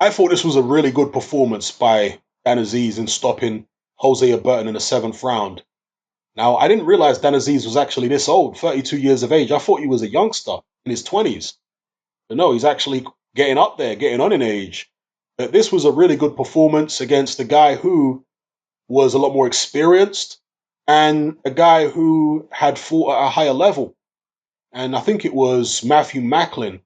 I thought this was a really good performance by Dan Azeez in stopping Hosea Burton in the seventh round. Now, I didn't realize Dan Azeez was actually this old, 32 years of age. I thought he was a youngster in his 20s. But no, he's actually getting up there, getting on in age. But this was a really good performance against a guy who was a lot more experienced and a guy who had fought at a higher level. And I think it was Matthew Macklin.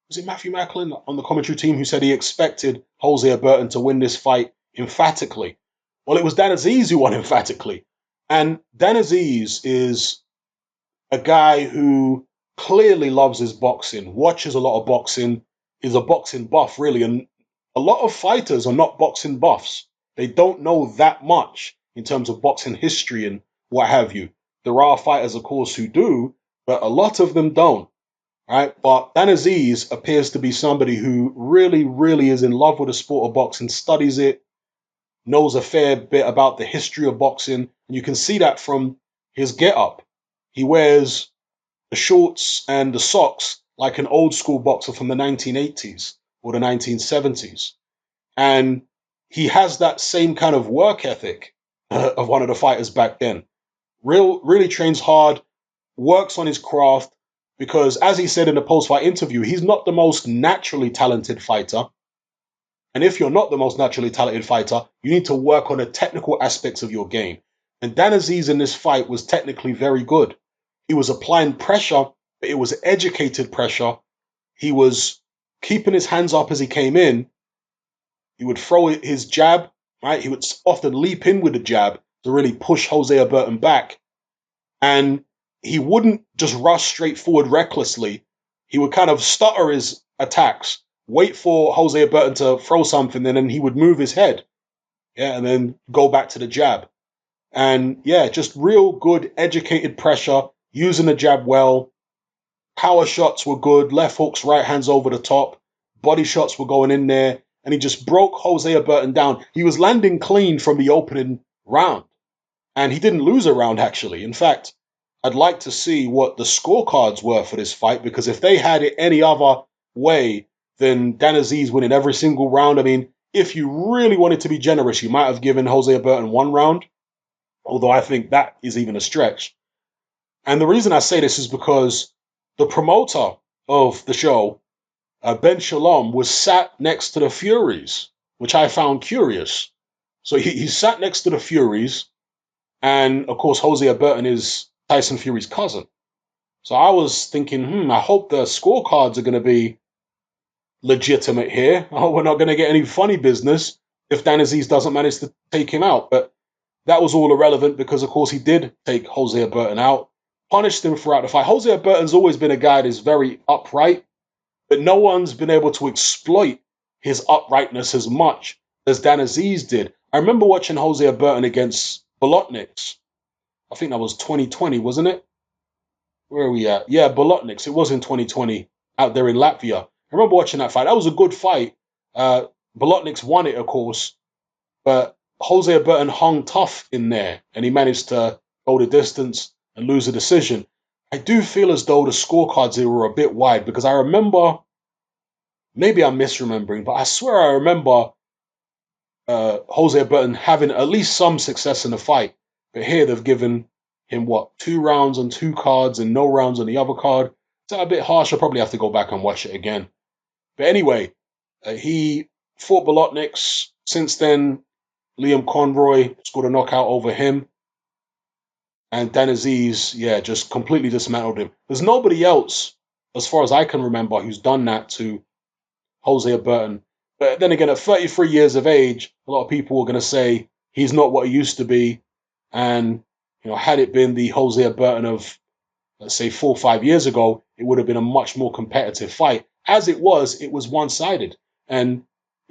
Was it Matthew Macklin on the commentary team who said he expected Hosea Burton to win this fight emphatically? Well, it was Dan Azeez who won emphatically. And Dan Azeez is a guy who clearly loves his boxing, watches a lot of boxing, is a boxing buff, really. And a lot of fighters are not boxing buffs. They don't know that much in terms of boxing history and what have you. There are fighters, of course, who do, but a lot of them don't. Right? But Dan Azeez appears to be somebody who really, really is in love with the sport of boxing, studies it, knows a fair bit about the history of boxing. And you can see that from his get-up. He wears the shorts and the socks like an old school boxer from the 1980s or the 1970s. And he has that same kind of work ethic of one of the fighters back then. Really trains hard, works on his craft, because as he said in the post-fight interview, he's not the most naturally talented fighter. And if you're not the most naturally talented fighter, you need to work on the technical aspects of your game. And Dan Azeez in this fight was technically very good. He was applying pressure, but it was educated pressure. He was keeping his hands up as he came in. He would throw his jab, right? He would often leap in with the jab to really push Hosea Burton back. And he wouldn't just rush straight forward recklessly. He would kind of stutter his attacks, wait for Hosea Burton to throw something, and then he would move his head. Yeah, and then go back to the jab. And yeah, just real good educated pressure, using the jab well. Power shots were good, left hooks, right hands over the top. Body shots were going in there. And he just broke Hosea Burton down. He was landing clean from the opening round. And he didn't lose a round, actually. In fact, I'd like to see what the scorecards were for this fight, because if they had it any other way than Dan Azeez winning every single round, I mean, if you really wanted to be generous, you might have given Hosea Burton one round, although I think that is even a stretch. And the reason I say this is because the promoter of the show, Ben Shalom, was sat next to the Furies, which I found curious. So he sat next to the Furies, and of course, Hosea Burton is Tyson Fury's cousin. So I was thinking, I hope the scorecards are going to be legitimate here. Oh, we're not going to get any funny business if Dan Azeez doesn't manage to take him out. But that was all irrelevant because, of course, he did take Hosea Burton out, punished him throughout the fight. Hosea Burton's always been a guy that's very upright, but no one's been able to exploit his uprightness as much as Dan Azeez did. I remember watching Hosea Burton against Bolotniks. I think that was 2020, wasn't it? Where are we at? Yeah, Bolotniks. It was in 2020 out there in Latvia. I remember watching that fight. That was a good fight. Bolotniks won it, of course, but Hosea Burton hung tough in there, and he managed to go the distance and lose a decision. I do feel as though the scorecards here were a bit wide, because I remember, maybe I'm misremembering, but I swear I remember Hosea Burton having at least some success in the fight. But here they've given him, 2 rounds on 2 cards and no rounds on the other card. Is that a bit harsh? I'll probably have to go back and watch it again. But anyway, he fought Bolotniks. Since then, Liam Conroy scored a knockout over him. And Dan Azeez, just completely dismantled him. There's nobody else, as far as I can remember, who's done that to Hosea Burton. But then again, at 33 years of age, a lot of people are going to say he's not what he used to be. And, had it been the Hosea Burton of, let's say, 4 or 5 years ago, it would have been a much more competitive fight. As it was one-sided. And,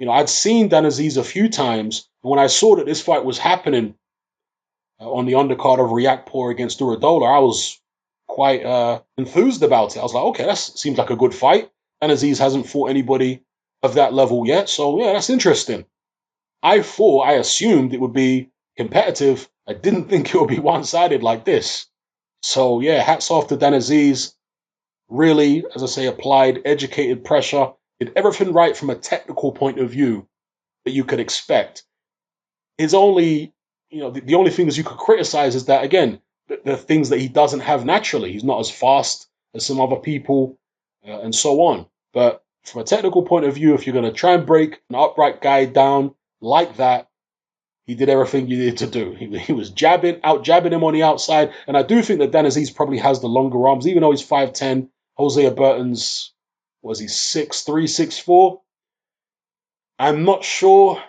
I'd seen Dan Azeez a few times. And when I saw that this fight was happening on the undercard of Riakporhe against Duradola, I was quite enthused about it. I was like, okay, that seems like a good fight. Dan Azeez hasn't fought anybody of that level yet. So, yeah, that's interesting. I assumed it would be competitive. I didn't think it would be one-sided like this. So, yeah, hats off to Dan Azeez. Really, as I say, applied educated pressure did everything right from a technical point of view that you could expect. His only, the only things you could criticize is that, again, the things that he doesn't have naturally. He's not as fast as some other people, and so on. But from a technical point of view, if you're going to try and break an upright guy down like that, he did everything you needed to do. He was out jabbing him on the outside. And I do think that Dan Azeez probably has the longer arms, even though he's 5'10. Hosea Burton's, was he 6'3", 6'4"? I'm not sure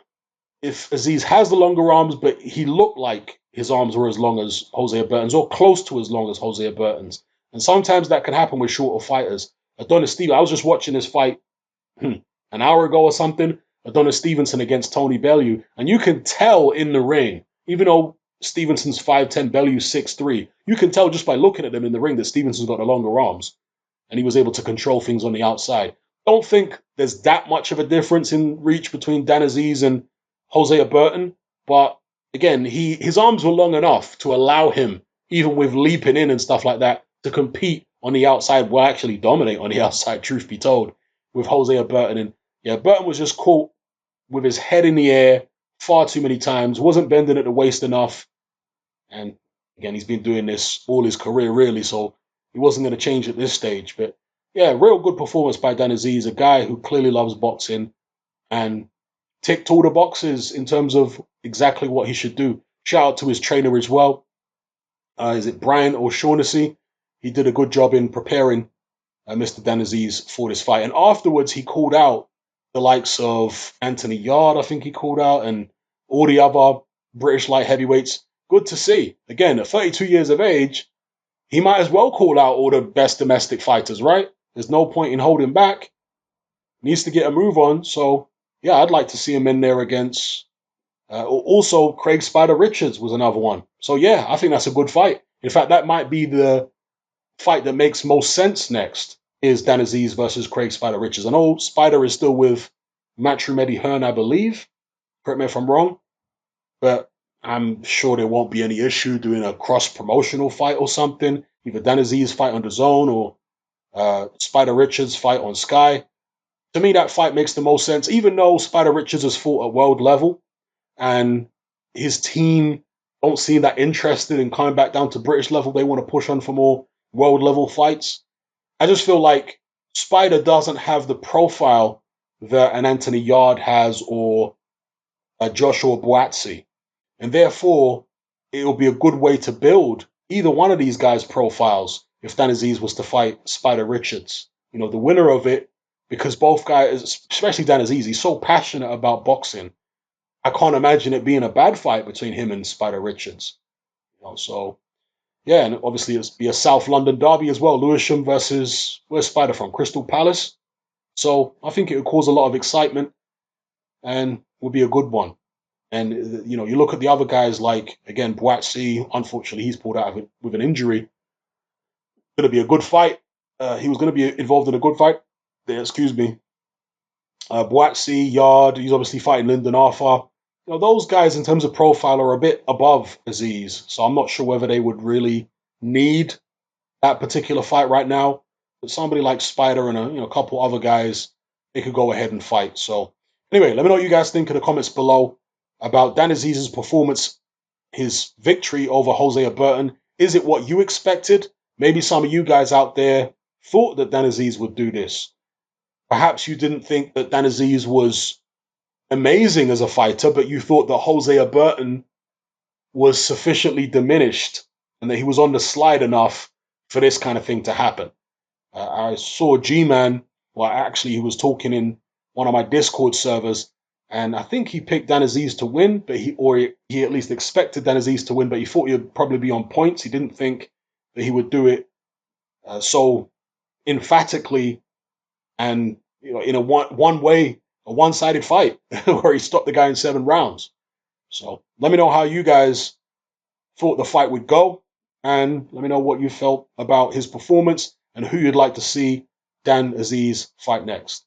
if Azeez has the longer arms, but he looked like his arms were as long as Hosea Burton's or close to as long as Hosea Burton's. And sometimes that can happen with shorter fighters. Adonis Stevenson, I was just watching this fight an hour ago or something, Adonis Stevenson against Tony Bellew, and you can tell in the ring, even though Stevenson's 5'10", Bellew's 6'3", you can tell just by looking at them in the ring that Stevenson's got the longer arms, and he was able to control things on the outside. Don't think there's that much of a difference in reach between Dan Azeez and Hosea Burton, but again, his arms were long enough to allow him, even with leaping in and stuff like that, to compete on the outside, well, actually dominate on the outside, truth be told, with Hosea Burton. And yeah, Burton was just caught with his head in the air far too many times, wasn't bending at the waist enough. And again, he's been doing this all his career, really, so he wasn't going to change at this stage. But yeah, real good performance by Dan Azeez, a guy who clearly loves boxing and ticked all the boxes in terms of exactly what he should do. Shout out to his trainer as well. Is it Brian O'Shaughnessy? He did a good job in preparing Mr. Dan Azeez for this fight. And afterwards, he called out the likes of Anthony Yard, I think he called out, and all the other British light heavyweights. Good to see. Again, at 32 years of age, he might as well call out all the best domestic fighters, right? There's no point in holding back. Needs to get a move on. So, yeah, I'd like to see him in there against... also, Craig Spider Richards was another one. So, yeah, I think that's a good fight. In fact, that might be the fight that makes most sense next, is Dan Azeez versus Craig Spider Richards. I know Spider is still with Matchroom Eddie Hearn, I believe. Correct me if I'm wrong. But I'm sure there won't be any issue doing a cross-promotional fight or something. Either Dan Azeez fight on the Zone or Spider Richards fight on Sky. To me, that fight makes the most sense, even though Spider Richards has fought at world level and his team don't seem that interested in coming back down to British level. They want to push on for more world level fights. I just feel like Spider doesn't have the profile that an Anthony Yard has or a Joshua Buatsi. And therefore, it'll be a good way to build either one of these guys' profiles if Dan Azeez was to fight Spider Richards. The winner of it, because both guys, especially Dan Azeez, he's so passionate about boxing. I can't imagine it being a bad fight between him and Spider Richards. So yeah, and obviously it'll be a South London derby as well. Lewisham versus, where's Spider from? Crystal Palace. So I think it would cause a lot of excitement and will be a good one. And, you look at the other guys like, again, Buatsi, unfortunately, he's pulled out of it with an injury. Going to be a good fight. He was going to be involved in a good fight. Excuse me. Buatsi, Yard, he's obviously fighting Lyndon Arthur. Those guys in terms of profile are a bit above Azeez. So I'm not sure whether they would really need that particular fight right now. But somebody like Spider and a couple other guys, they could go ahead and fight. So anyway, let me know what you guys think in the comments below about Dan Azeez's performance, his victory over Hosea Burton. Is it what you expected? Maybe some of you guys out there thought that Dan Azeez would do this. Perhaps you didn't think that Dan Azeez was amazing as a fighter, but you thought that Hosea Burton was sufficiently diminished and that he was on the slide enough for this kind of thing to happen. I saw G-Man, well, actually, he was talking in one of my Discord servers, and I think he picked Dan Azeez to win, but he at least expected Dan Azeez to win, but he thought he would probably be on points. He didn't think that he would do it so emphatically and in a one-sided fight where he stopped the guy in 7 rounds. So let me know how you guys thought the fight would go, and let me know what you felt about his performance and who you'd like to see Dan Azeez fight next.